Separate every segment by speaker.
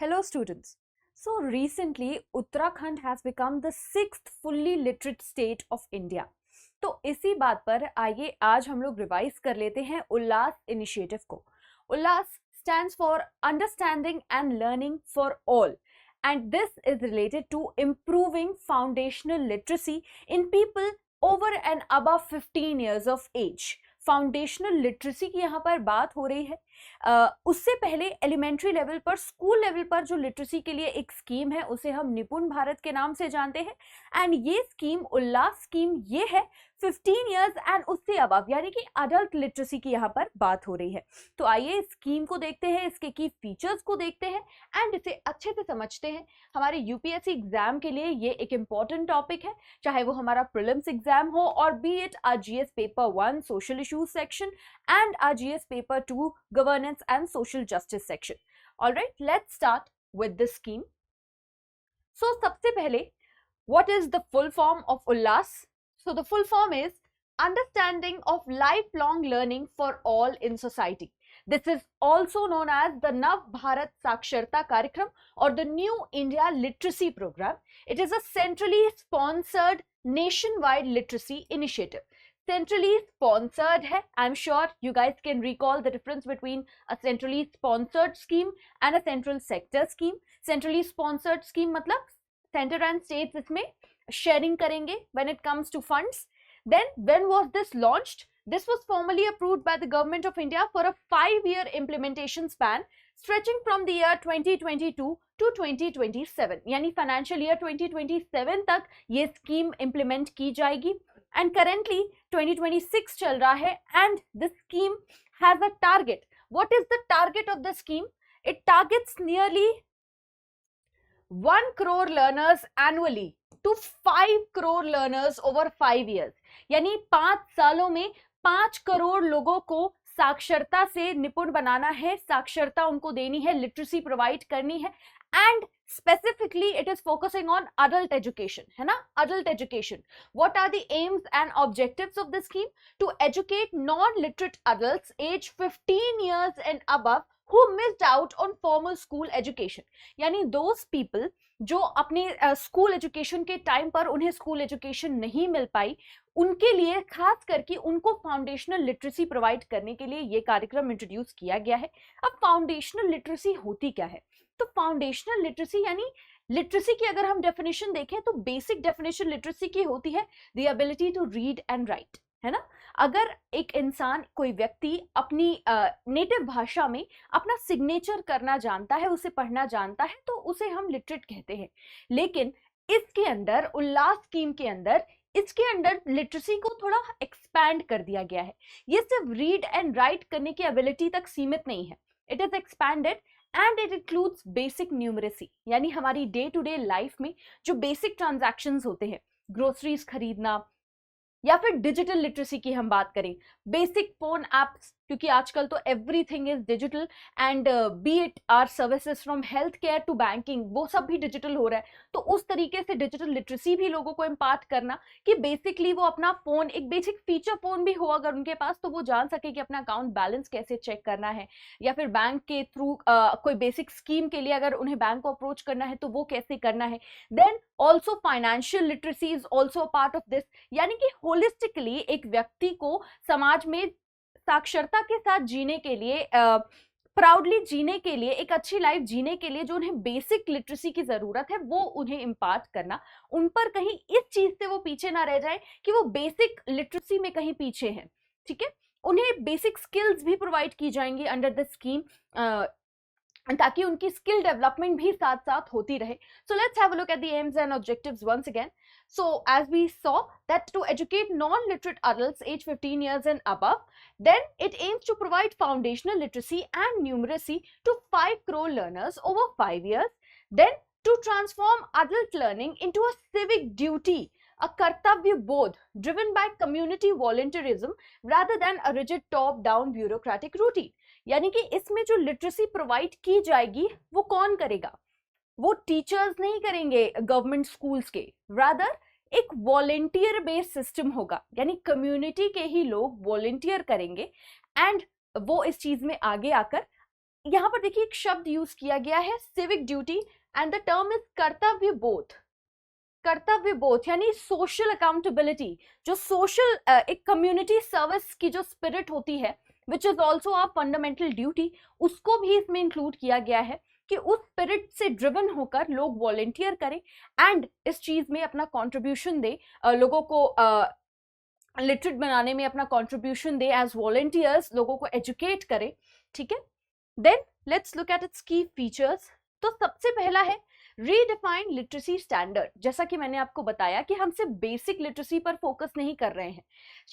Speaker 1: Hello students. So recently Uttarakhand has become the 6th fully literate state of India. तो इसी बात पर आइए आज हम लोग रिवाइज कर लेते हैं उल्लास इनिशिएटिव को. उल्लास stands for understanding and learning for all, and this is related to improving foundational literacy in people over and above 15 years of age. Foundational literacy की यहाँ पर बात हो रही है. उससे पहले एलिमेंट्री लेवल पर, स्कूल लेवल पर जो लिटरेसी के लिए एक स्कीम है उसे हम निपुण भारत के नाम से जानते हैं. एंड ये स्कीम, उल्लास स्कीम, ये है 15 इयर्स एंड उससे अबव, यानी कि अडल्ट लिटरेसी की यहाँ पर बात हो रही है. तो आइए स्कीम को देखते हैं, इसके की फीचर्स को देखते हैं एंड इसे अच्छे से समझते हैं. हमारे यूपीएससी एग्जाम के लिए ये एक इंपॉर्टेंट टॉपिक है, चाहे वो हमारा प्रीलिम्स एग्जाम हो और be it our GS paper 1 social issues section and our GS paper 2 governance and social justice section. Alright, let's start with this scheme. So सबसे पहले, what is the full form of Ullas? So the full form is understanding of lifelong learning for all in society. This is also known as the Nav Bharat Saksharta Karyakram or the New India Literacy Program. It is a centrally sponsored nationwide literacy initiative. Centrally sponsored है. I'm sure you guys can recall the difference between a centrally sponsored scheme and a central sector scheme. Centrally sponsored scheme मतलब center and states इसमें sharing करेंगे when it comes to funds. Then when was this launched? This was formally approved by the Government of India for a 5-year implementation span stretching from the year 2022 to 2027. यानी financial year 2027 तक ये scheme implement की जाएगी. And currently 2026 चल रहा है and this scheme has a target. What is the target of the scheme? It targets nearly 1 crore learners annually to 5 crore learners over 5 years. यानी 5 सालों में 5 करोड़ लोगों को साक्षरता से निपुण बनाना है, साक्षरता उनको देनी है, लिटरेसी प्रोवाइड करनी है. And specifically it is focusing on adult education, है ना? Adult education. What are the aims and objectives of this scheme? To educate non-literate adults aged 15 years and above who missed out on formal school education. यानी those people जो अपने school education के time पर उन्हें school education नहीं मिल पाई, उनके लिए खास करके उनको फाउंडेशनल लिटरेसी प्रोवाइड करने के लिए ये कार्यक्रम इंट्रोड्यूस किया गया है. अब फाउंडेशनल लिटरेसी होती क्या है? तो फाउंडेशनल लिटरेसी यानी लिटरेसी की अगर हम डेफिनेशन देखें तो बेसिक डेफिनेशन लिटरेसी की होती है the ability to read and write, है ना? अगर एक इंसान, कोई व्यक्ति अपनी नेटिव भाषा में अपना सिग्नेचर करना जानता है, उसे पढ़ना जानता है, तो उसे हम लिटरेट कहते हैं. लेकिन इसके अंदर, उल्लास स्कीम के अंदर, इसके अंदर लिटरेसी को थोड़ा एक्सपैंड कर दिया गया है. ये सिर्फ रीड एंड राइट करने की एबिलिटी तक सीमित नहीं है. It is expanded and it includes basic numeracy, यानी हमारी डे टू डे लाइफ में जो बेसिक ट्रांजैक्शंस होते हैं, ग्रोसरीज खरीदना, या फिर डिजिटल लिटरेसी की हम बात करें, बेसिक फोन एप्स, क्योंकि आजकल तो everything is digital and be it our services from health care to banking, वो सब भी डिजिटल हो रहा है. तो उस तरीके से डिजिटल लिटरेसी भी लोगों को इम्पार्ट करना कि बेसिकली वो अपना फोन, एक बेसिक फीचर फोन भी हो अगर उनके पास, तो वो जान सके कि अपना अकाउंट बैलेंस कैसे चेक करना है, या फिर बैंक के थ्रू कोई बेसिक स्कीम के लिए अगर उन्हें बैंक को अप्रोच करना है तो वो कैसे करना है. Then also financial literacy is also a part of this, यानी कि होलिस्टिकली एक व्यक्ति को समाज में साक्षरता के साथ जीने के लिए, प्राउडली जीने के लिए, एक अच्छी लाइफ जीने के लिए जो उन्हें बेसिक लिटरेसी की जरूरत है वो उन्हें इम्पार्ट करना. उन पर कहीं इस चीज से वो पीछे ना रह जाए कि वो बेसिक लिटरेसी में कहीं पीछे हैं. ठीक है, उन्हें बेसिक स्किल्स भी प्रोवाइड की जाएंगी अंडर द स्कीम, ताकि उनकी स्किल डेवलपमेंट भी साथ साथ होती रहे. So let's have a look at the aims and objectives once again. So as we saw that to educate non-literate adults aged 15 years and above, then it aims to provide foundational literacy and numeracy to 5 crore learners over 5 years. Then to transform adult learning into a civic duty, a kartavya bodh driven by community volunteerism rather than a rigid top-down bureaucratic routine. यानी कि इसमें जो literacy provide की जाएगी वो कौन करेगा? वो टीचर्स नहीं करेंगे गवर्नमेंट स्कूल्स के, रादर एक वॉलेंटियर बेस्ड सिस्टम होगा, यानी कम्युनिटी के ही लोग वॉलेंटियर करेंगे एंड वो इस चीज में आगे आकर यहाँ पर देखिए एक शब्द यूज किया गया है civic duty, and the term is कर्तव्य बोध। कर्तव्य बोध यानी सोशल अकाउंटेबिलिटी, जो सोशल एक कम्युनिटी सर्विस की जो स्पिरिट होती है, which is also a fundamental duty, उसको भी इसमें इंक्लूड किया गया है कि उस स्पिरिट से ड्रिवन होकर लोग वॉलेंटियर करें एंड इस चीज में अपना कॉन्ट्रीब्यूशन दे, लोगों को लिटरेट बनाने में अपना कॉन्ट्रीब्यूशन दे एज वॉलेंटियर्स, लोगों को एजुकेट करें। ठीक है, then let's look at its key features. तो सबसे पहला है रीडिफाइंड लिटरेसी स्टैंडर्ड। जैसा कि मैंने आपको बताया कि हम सिर्फ बेसिक लिटरेसी पर फोकस नहीं कर रहे हैं,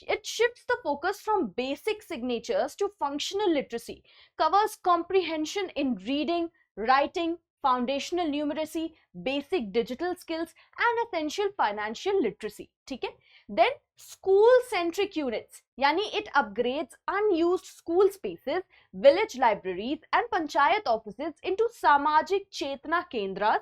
Speaker 1: it shifts the focus from basic signatures to functional literacy, covers comprehension in reading, writing, foundational numeracy, basic digital skills and essential financial literacy. ठीक है, देन स्कूल सेंट्रिक यूनिट्स, यानी it upgrades unused school spaces, village libraries and panchayat offices into सामाजिक चेतना केंद्र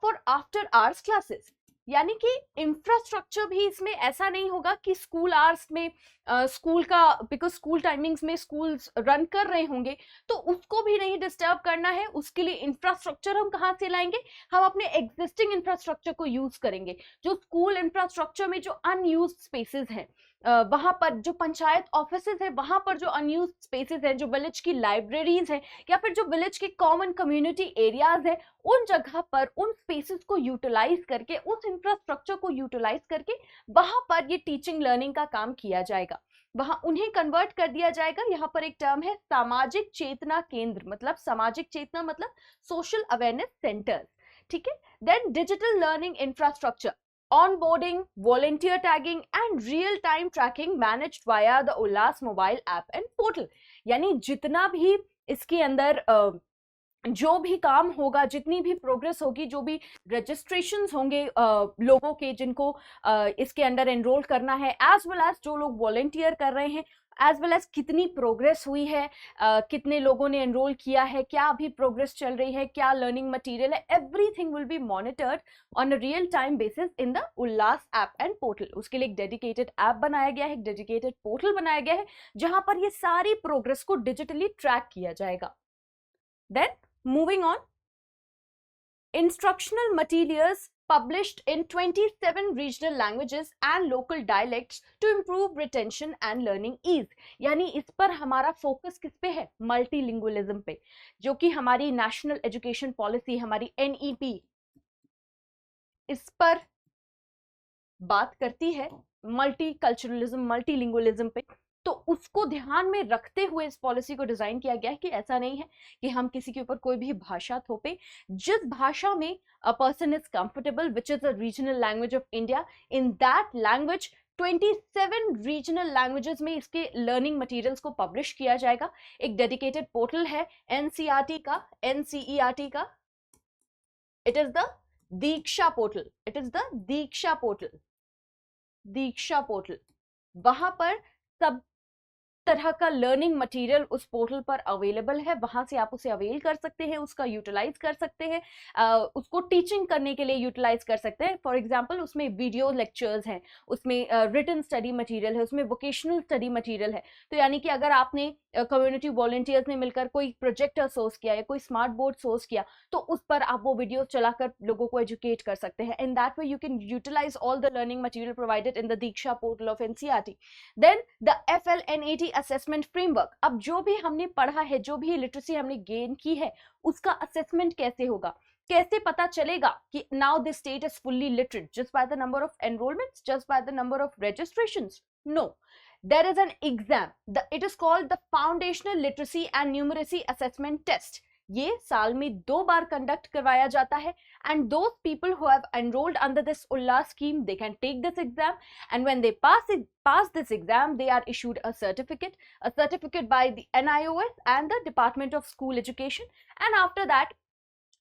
Speaker 1: for after hours classes। यानी कि infrastructure भी इसमें ऐसा नहीं होगा कि स्कूल आवर्स में स्कूल का, बिकॉज स्कूल टाइमिंग्स में स्कूल्स रन कर रहे होंगे तो उसको भी नहीं डिस्टर्ब करना है। उसके लिए इंफ्रास्ट्रक्चर हम कहाँ से लाएंगे, हम अपने एग्जिस्टिंग इंफ्रास्ट्रक्चर को यूज करेंगे। जो स्कूल इंफ्रास्ट्रक्चर में जो अनयूज्ड स्पेसेस हैं, वहां पर जो पंचायत ऑफिसेज है, वहां पर जो अनयूज्ड स्पेसेस हैं, जो विलेज की लाइब्रेरीज हैं, या फिर जो विलेज के कॉमन कम्युनिटी एरियाज है, उन जगह पर उन स्पेसेस को यूटिलाइज करके, उस इंफ्रास्ट्रक्चर को यूटिलाइज करके वहां पर ये टीचिंग लर्निंग का काम किया जाएगा, वहां उन्हें कन्वर्ट कर दिया जाएगा। यहाँ पर एक टर्म है सामाजिक चेतना केंद्र, मतलब सामाजिक चेतना मतलब सोशल अवेयरनेस सेंटर्स। ठीक है, then digital learning infrastructure, onboarding, volunteer tagging and real time tracking managed via the Ullas mobile app and portal. यानी जितना भी इसके अंदर जो भी काम होगा, जितनी भी प्रोग्रेस होगी, जो भी रजिस्ट्रेशंस होंगे लोगों के जिनको इसके अंदर एनरोल करना है, एज वेल एज जो लोग वॉलेंटियर कर रहे हैं, एज वेल एज कितनी प्रोग्रेस हुई है, कितने लोगों ने एनरोल किया है, क्या अभी प्रोग्रेस चल रही है, क्या लर्निंग मटेरियल है, everything will be monitored on a real time basis in the Ullas app and portal. उसके लिए एक डेडिकेटेड ऐप बनाया गया है, एक डेडिकेटेड पोर्टल बनाया गया है, जहां पर ये सारी प्रोग्रेस को डिजिटली ट्रैक किया जाएगा। Then moving on, instructional materials published in 27 regional languages and local dialects to improve retention and learning ease। यानी इस पर हमारा फोकस किस पे है, मल्टीलिंगुअलिज्म पे, जो कि हमारी नेशनल एजुकेशन पॉलिसी, हमारी NEP इस पर बात करती है, मल्टीकल्चरलिज्म, मल्टीलिंगुअलिज्म पे। तो उसको ध्यान में रखते हुए इस पॉलिसी को डिजाइन किया गया है कि ऐसा नहीं है कि हम किसी के ऊपर कोई भी भाषा थोपे। जिस भाषा में a person is comfortable, which is a regional language of India, in that language 27 regional languages में इसके लर्निंग मटेरियल्स को पब्लिश किया जाएगा। एक डेडिकेटेड पोर्टल है NCERT का, it is the Diksha portal, it is the Diksha portal. वहां पर सब तरह का लर्निंग मटेरियल उस पोर्टल पर अवेलेबल है, वहां से आप उसे अवेल कर सकते हैं, उसका यूटिलाइज कर सकते हैं, उसको टीचिंग करने के लिए यूटिलाइज कर सकते हैं। फॉर एग्जांपल उसमें वीडियो लेक्चर्स हैं, उसमें रिटन स्टडी मटेरियल है, उसमें वोकेशनल स्टडी मटेरियल है। तो यानी कि अगर आपने कम्युनिटी वॉलंटियर्स ने मिलकर कोई प्रोजेक्टर सोर्स किया या कोई स्मार्ट बोर्ड सोर्स किया, तो उस पर आप वो वीडियो चलाकर लोगों को एजुकेट कर सकते हैं। In that way you can utilise all the learning material provided in the Diksha portal of NCERT। Then the FLNAT assessment framework. अब जो भी हमने पढ़ा है, जो भी लिटरेसी हमने गेन की है, उसका असेसमेंट कैसे होगा, कैसे पता चलेगा कि now this state is fully literate, just by the number of enrolments, just by the number of registrations? No, there is an exam, it is called the foundational literacy and numeracy assessment test। ये साल में 2 बार conduct करवाया जाता है, and those people who have enrolled under this Ullas scheme, they can take this exam, and when they pass this exam, they are issued a certificate by the NIOS and the Department of School Education, and after that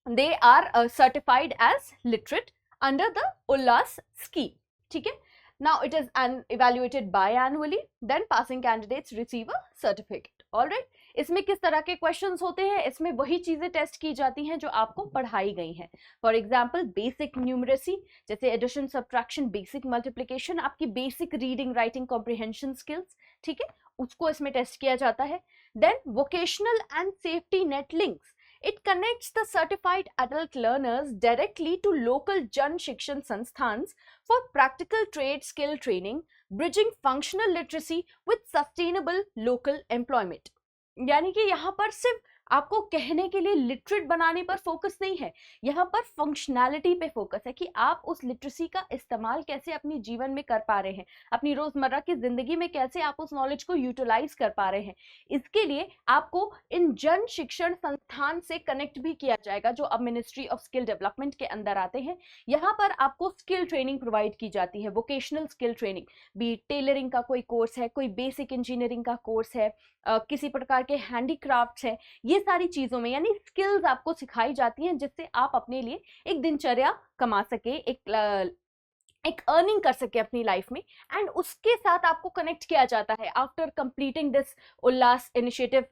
Speaker 1: they are certified as literate under the Ullas scheme। ठीक है, now it is evaluated biannually, then passing candidates receive a certificate। all right, इसमें किस तरह के questions होते हैं, इसमें वही चीजें टेस्ट की जाती हैं जो आपको पढ़ाई गई हैं। फॉर एग्जांपल बेसिक न्यूमरेसी, जैसे एडिशन, सब्ट्रैक्शन, बेसिक मल्टीप्लिकेशन, आपकी basic reading, writing, comprehension skills. ठीक है, उसको इसमें टेस्ट किया जाता है। Then vocational and safety net links, it connects the certified adult learners directly to local Jan Shikshan Sansthans for practical trade skill training, bridging functional literacy with sustainable local employment. यानी कि यहाँ पर सिर्फ आपको कहने के लिए लिटरेट बनाने पर फोकस नहीं है, यहाँ पर फंक्शनैलिटी पे फोकस है कि आप उस लिटरेसी का इस्तेमाल कैसे अपनी जीवन में कर पा रहे हैं, अपनी रोजमर्रा की जिंदगी में कैसे आप उस नॉलेज को यूटिलाइज कर पा रहे हैं। इसके लिए आपको इन जन शिक्षण संस्थान से कनेक्ट भी किया जाएगा जो अब मिनिस्ट्री ऑफ स्किल डेवलपमेंट के अंदर आते हैं। यहाँ पर आपको स्किल ट्रेनिंग प्रोवाइड की जाती है, vocational skill training, be tailoring का कोई कोर्स है, कोई बेसिक इंजीनियरिंग का कोर्स है, किसी प्रकार के हैंडीक्राफ्ट्स है, ये सारी चीजों में यानी स्किल्स आपको सिखाई जाती हैं जिससे आप अपने लिए एक दिनचर्या कमा सके, एक अर्निंग कर सके अपनी लाइफ में। एंड उसके साथ आपको कनेक्ट किया जाता है after completing this Ullas initiative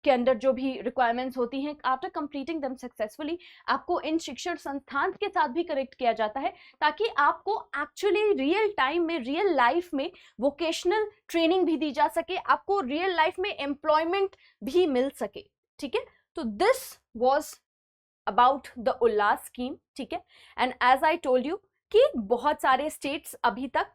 Speaker 1: के अंदर जो भी रिक्वायरमेंट्स होती हैं, आफ्टर कंप्लीटिंग देम सक्सेसफुली आपको इन शिक्षण संस्थान के साथ भी कनेक्ट किया जाता है ताकि आपको एक्चुअली रियल टाइम में, रियल लाइफ में वोकेशनल ट्रेनिंग भी दी जा सके, आपको रियल लाइफ में एम्प्लॉयमेंट भी मिल सके। ठीक है, तो this was about the Ullas scheme. ठीक है, and as I told you कि बहुत सारे स्टेट्स अभी तक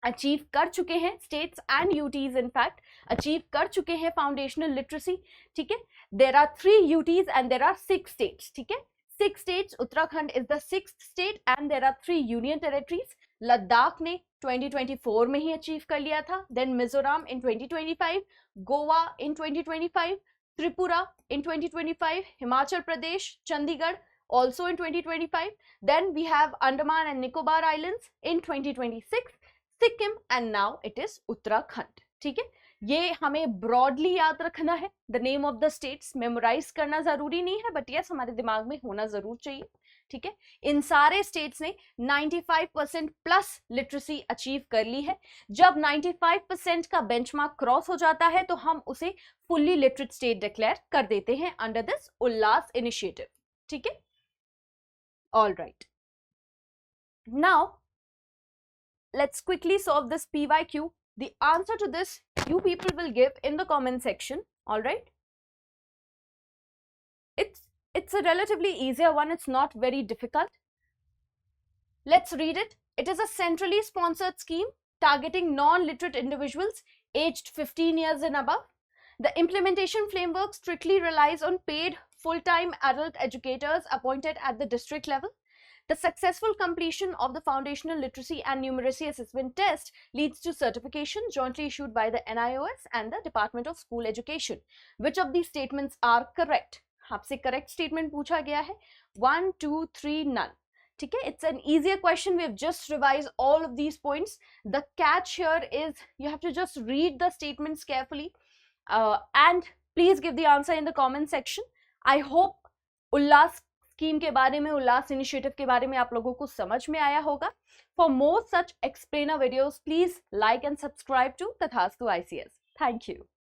Speaker 1: अचीव कर चुके हैं, states and UTs in fact achieve कर चुके हैं फाउंडेशनल लिटरेसी। ठीक है, there are 3 UTs and there are 6 states. ठीक है, 6 states, Uttarakhand is the 6th state and there are 3 union territories. Ladakh ने 2024 में ही अचीव कर लिया था, then Mizoram in 2025, Goa in 2025, Tripura in 2025, Himachal Pradesh, Chandigarh also in 2025, then we have Andaman and Nicobar Islands in 2026, Sikkim and now it is Uttarakhand. ठीक है, ये हमें ब्रॉडली याद रखना है, the name of the states memorise करना जरूरी नहीं है बट यस हमारे दिमाग में होना जरूर चाहिए। ठीक है, इन सारे स्टेट्स ने 95% प्लस लिटरेसी अचीव कर ली है। जब 95% का बेंचमार्क क्रॉस हो जाता है तो हम उसे फुल्ली लिटरेट स्टेट डिक्लेयर कर देते हैं अंडर दिस उल्लास इनिशिएटिव। ठीक है, all right, now let's quickly solve this PYQ. The answer to this you people will give in the comment section. All right, it's a relatively easier one, it's not very difficult. Let's read it. It is a centrally sponsored scheme targeting non-literate individuals aged 15 years and above. The implementation framework strictly relies on paid full-time adult educators appointed at the district level. The successful completion of the foundational literacy and numeracy assessment test leads to certification jointly issued by the NIOS and the Department of School Education. Which of these statements are correct? आपसे correct statement पूछा गया है, 1, 2, 3, none. ठीक है, it's an easier question. We have just revised all of these points. The catch here is you have to just read the statements carefully and please give the answer in the comment section. I hope Ullas scheme के बारे में, उल्लास initiative के बारे में आप लोगों को समझ में आया होगा। For more such explainer videos please like and subscribe to Tathastu ICS। Thank you.